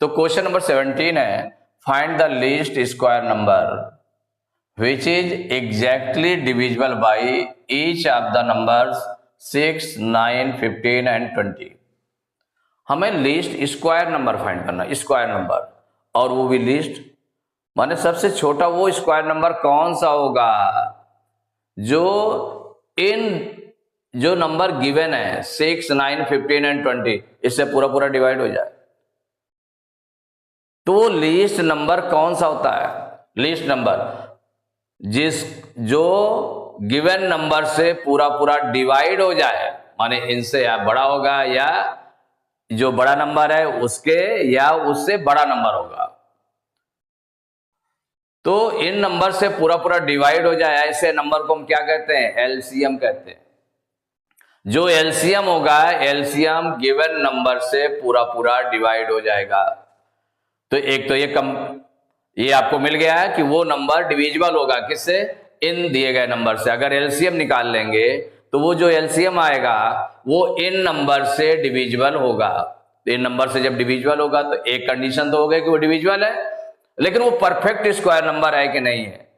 तो question number 17 है, find the least square number which is exactly divisible by each of the numbers 6, 9, 15 and 20। हमें least square number find करना, square number, और वो भी least माने सबसे छोटा वो स्क्वायर नंबर कौन सा होगा जो इन जो नंबर गिवन है 6, 9, 15 एंड 20 इससे पूरा पूरा डिवाइड हो जाए। तो वो लीस्ट नंबर कौन सा होता है? लीस्ट नंबर जो गिवन नंबर से पूरा पूरा डिवाइड हो जाए, माने इनसे या बड़ा होगा या जो बड़ा नंबर है उसके या उससे बड़ा नंबर होगा। तो इन नंबर से पूरा पूरा डिवाइड हो जाए ऐसे नंबर को हम क्या कहते हैं? एलसीएम कहते हैं। जो एलसीएम होगा, एलसीएम गिवन नंबर से पूरा पूरा डिवाइड हो जाएगा। तो एक तो ये आपको मिल गया है कि वो नंबर डिविजिबल होगा किससे? इन दिए गए नंबर से। अगर एलसीएम निकाल लेंगे तो वो जो एलसीएम आएगा वो इन नंबर से डिविजिबल होगा। तो इन नंबर से जब डिविजिबल होगा तो एक कंडीशन तो हो गई कि वो डिविजिबल है, लेकिन वो परफेक्ट स्क्वायर नंबर है कि नहीं है।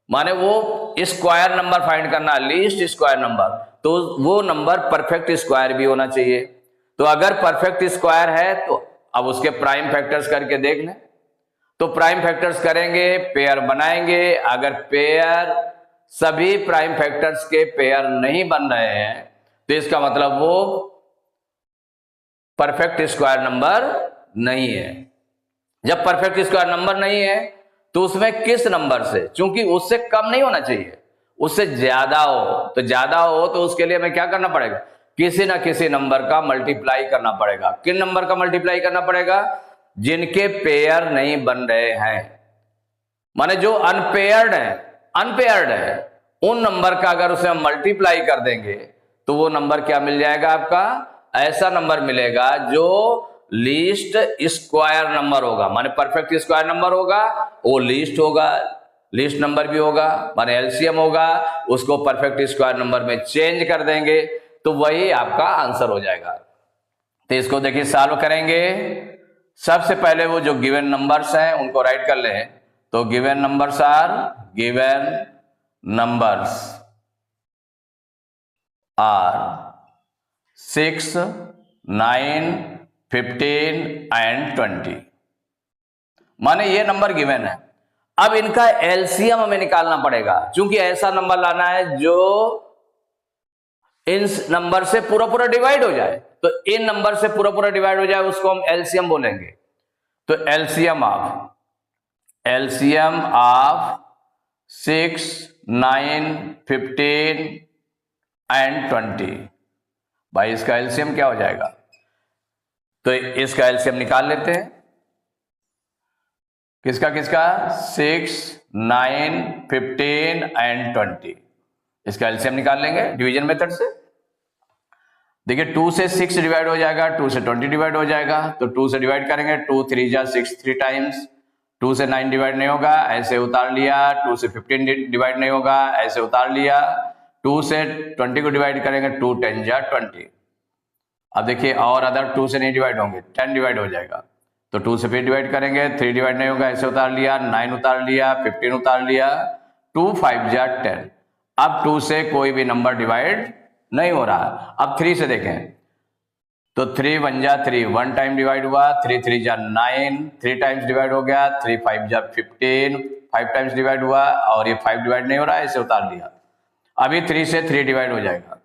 माने वो स्क्वायर नंबर फाइंड करना, लीस्ट स्क्वायर नंबर, तो वो नंबर परफेक्ट स्क्वायर भी होना चाहिए। तो अगर परफेक्ट स्क्वायर है तो अब उसके प्राइम फैक्टर्स करके देख लें। तो प्राइम फैक्टर्स करेंगे, पेयर बनाएंगे। अगर पेयर सभी प्राइम फैक्टर्स के पेयर नहीं बन रहे हैं तो इसका मतलब वो परफेक्ट स्क्वायर नंबर नहीं है। जब परफेक्ट स्क्वायर नंबर नहीं है तो उसमें किस नंबर से, चूंकि उससे कम नहीं होना चाहिए, उससे ज्यादा हो, तो ज्यादा हो तो उसके लिए हमें क्या करना पड़ेगा? किसी ना किसी नंबर का मल्टीप्लाई करना पड़ेगा। किन नंबर का मल्टीप्लाई करना पड़ेगा? जिनके पेयर नहीं बन रहे हैं, माने जो अनपेयर्ड है उन नंबर का अगर उसे हम मल्टीप्लाई कर देंगे तो वो नंबर क्या मिल जाएगा आपका? ऐसा नंबर मिलेगा जो लीस्ट स्क्वायर नंबर होगा। माने परफेक्ट स्क्वायर नंबर होगा, वो लीस्ट होगा, लीस्ट नंबर भी होगा, माने एलसीएम होगा, उसको परफेक्ट स्क्वायर नंबर में चेंज कर देंगे तो वही आपका आंसर हो जाएगा। तो इसको देखिए सॉल्व करेंगे। सबसे पहले वो जो गिवन नंबर्स हैं उनको राइट कर लें। तो गिवन नंबर्स आर 6, 9, 15 एंड 20। माने ये नंबर गिवन है। अब इनका एलसीएम हमें निकालना पड़ेगा, क्योंकि ऐसा नंबर लाना है जो इन नंबर से पूरा पूरा डिवाइड हो जाए। तो इन नंबर से पूरा पूरा डिवाइड हो जाए उसको हम एलसीएम बोलेंगे। तो एलसीएम ऑफ 6, 9, 15 एंड 20, भाई इसका एलसीएम क्या हो जाएगा? तो इसका एलसीएम निकाल लेते हैं। किसका 6, 9, 15 एंड 20, इसका एलसीएम निकाल लेंगे डिवीजन मेथड से। देखिए 2 से 6 डिवाइड हो जाएगा, 2 से 20 डिवाइड हो जाएगा। तो 2 से डिवाइड करेंगे, 2 3 जा 6 3 टाइम्स। 2 से 9 डिवाइड नहीं होगा, ऐसे उतार लिया। 2 से 15 डिवाइड नहीं होगा, ऐसे उतार लिया। 2 से 20 को डिवाइड करेंगे, 2 10 जा 20। अब देखिए और अदर 2 से नहीं डिवाइड होंगे, 10 डिवाइड हो जाएगा। तो 2 से फिर डिवाइड करेंगे, 3 डिवाइड नहीं होगा, ऐसे उतार लिया। 9 उतार लिया, 15 उतार लिया। 2 5 जा 10। अब 2 से कोई भी नंबर डिवाइड नहीं हो रहा। अब 3 से देखें तो 3 1 जा 3, 1 टाइम डिवाइड हुआ। 3 3 जा 9, 3 टाइम्स डिवाइड हो गया। 3 5 जा 15, 5 टाइम्स डिवाइड हुआ। और ये 5 डिवाइड नहीं हो रहा है, इसे उतार लिया। अभी 3 से 3 डिवाइड हो जाएगा।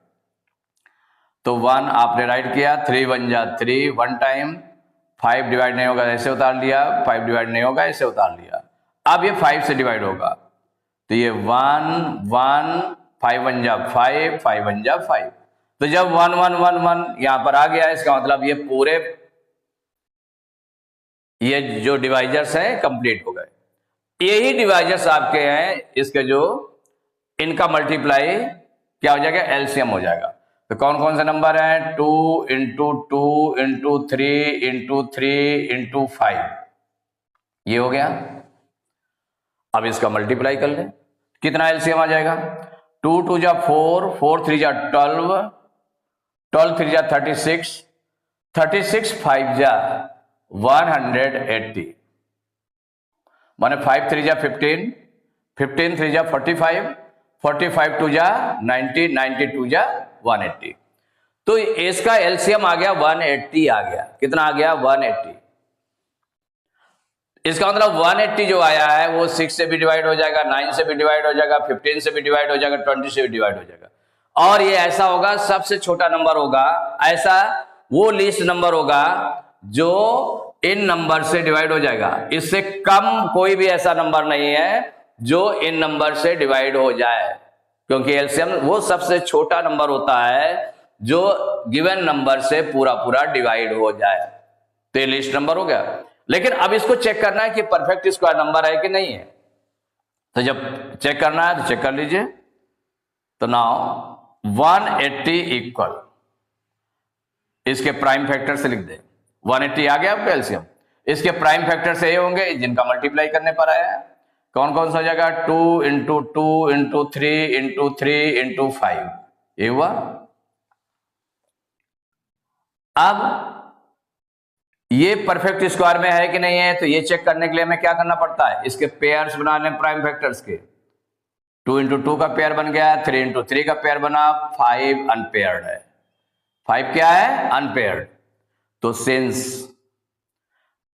तो 1 आपने राइट किया। 3 1 जा 3, 1 टाइम। 5 डिवाइड नहीं होगा, ऐसे उतार लिया। 5 डिवाइड नहीं होगा, ऐसे उतार लिया। अब ये 5 से डिवाइड होगा, तो ये 1 1, 5 1 जा 5, 5 1 जा 5। तो जब 1 1 1 1 यहां पर आ गया, इसका मतलब ये जो डिवाइजर्स हैं कंप्लीट हो गए। यही डिवाइजर्स आपके हैं, इसके जो इनका मल्टीप्लाई क्या हो जाएगा? एलसीएम हो जाएगा। तो कौन कौन से नंबर हैं? 2 इंटू 2 इंटू 3 इंटू 3 इंटू 5, ये हो गया। अब इसका मल्टीप्लाई कर लें, कितना एलसीएम आ जाएगा? 2 2 जा 4, 4 3 जा 12, 12 3 जा 36, 36 5 जा 180, माने 5 3 जा 15, 15 3 जा 45, 45 2 जा 90, 90 2 जा 180। तो इसका एलसीएम आ गया 180 आ गया। कितना आ गया? 180। इसका मतलब 180 जो आया है वो 6 से भी डिवाइड हो जाएगा, 9 से भी डिवाइड हो जाएगा, 15 से भी डिवाइड हो जाएगा, 20 से भी डिवाइड हो जाएगा। और ये ऐसा होगा, सबसे छोटा नंबर होगा, ऐसा वो लीस्ट नंबर होगा जो इन नंबर से डिवाइड हो जाएगा। इससे कम कोई भी ऐसा नंबर नहीं है जो इन नंबर से डिवाइड हो जाए, क्योंकि एलसीएम वो सबसे छोटा नंबर होता है जो गिवन नंबर से पूरा पूरा डिवाइड हो जाए। तो ये लीस्ट नंबर हो गया। लेकिन अब इसको चेक करना है कि परफेक्ट स्क्वायर नंबर है कि नहीं है। तो जब चेक करना है तो चेक कर लीजिए। तो नाउ 180 इक्वल, इसके प्राइम फैक्टर से लिख दे। 180 आ गया आपका एलसीएम। इसके प्राइम फैक्टर से ये होंगे जिनका मल्टीप्लाई करने पर आया है। कौन कौन सा हो जाएगा? 2 इंटू 2 इंटू 3 इंटू 3 इंटू 5, ये हुआ। अब ये परफेक्ट स्क्वायर में है कि नहीं है, तो ये चेक करने के लिए हमें क्या करना पड़ता है? इसके पेयर्स बना लें प्राइम फैक्टर्स के। 2 इंटू 2 का पेयर बन गया, 3 इंटू 3 का पेयर बना, 5 अनपेयर्ड है। 5 क्या है? अनपेयर्ड। तो since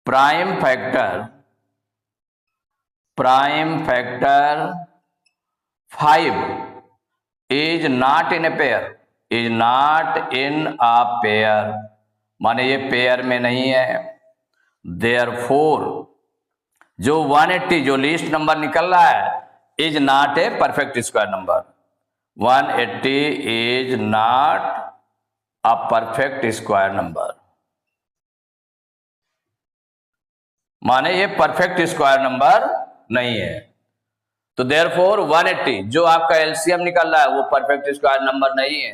prime factor 5 is not in a pair, is not in a pair, माने ये पेयर में नहीं है। देयरफॉर जो 180 जो लीस्ट नंबर निकल रहा है is not a perfect square number. 180 is not a perfect square number, माने ये परफेक्ट स्क्वायर नंबर नहीं है। तो देयरफॉर 180 जो आपका एलसीएम निकल रहा है वो परफेक्ट स्क्वायर नंबर नहीं है।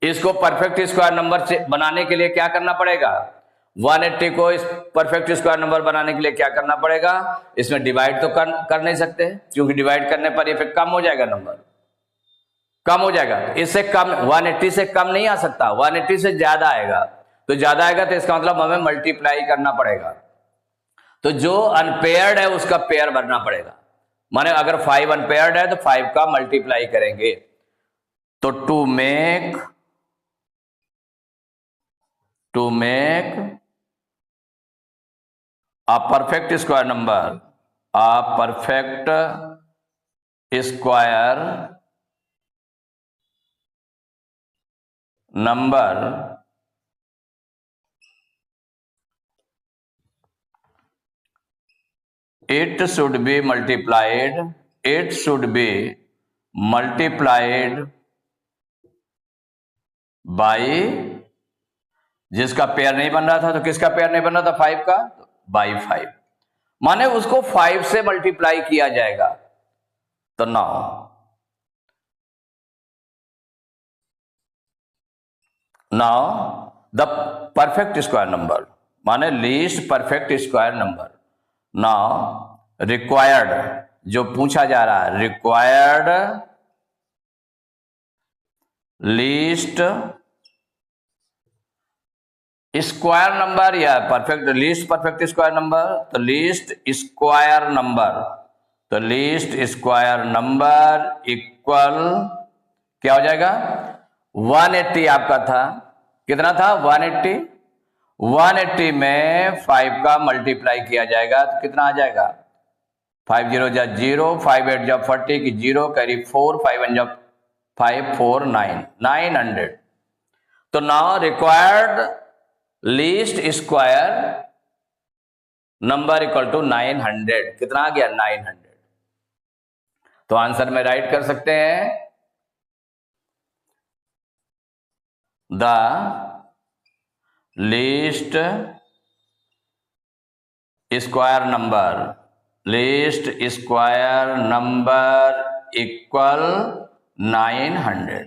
इसको परफेक्ट स्क्वायर नंबर से बनाने के लिए क्या करना पड़ेगा? 180 को इस परफेक्ट स्क्वायर नंबर बनाने के लिए क्या करना पड़ेगा? इसमें डिवाइड तो कर नहीं सकते, क्योंकि डिवाइड करने पर ये फिर कम हो जाएगा, नंबर कम हो जाएगा। इससे कम 180 से कम नहीं आ सकता, 180 से ज्यादा आएगा। तो ज्यादा आएगा तो इसका मतलब हमें मल्टीप्लाई करना पड़ेगा। तो जो अनपेयर्ड है उसका पेयर भरना पड़ेगा। माने अगर 5 अनपेयर्ड है तो 5 का मल्टीप्लाई करेंगे। तो to make a perfect square number, a perfect square number, it should be multiplied by, जिसका पेयर नहीं बन रहा था, तो किसका पेयर नहीं बन रहा था? 5 का, बाई 5, माने उसको 5 से मल्टीप्लाई किया जाएगा। तो now the perfect square number, माने least perfect square number. Now required जो पूछा जा रहा है, रिक्वायर्ड लीस्ट स्क्वायर नंबर या perfect least perfect square number. तो लीस्ट स्क्वायर नंबर, तो लीस्ट स्क्वायर नंबर इक्वल क्या हो जाएगा? 180 आपका था, कितना था? 180। 180 में 5 का मल्टीप्लाई किया जाएगा तो कितना आ जाएगा? 5 0 जा 0, 5 8 जा 40 की 0 कैरी 4, 5 1 जा 5 4 9, 900। तो now required least square number equal to 900। कितना आ गया? 900। तो आंसर में राइट कर सकते हैं the least square number equal 900।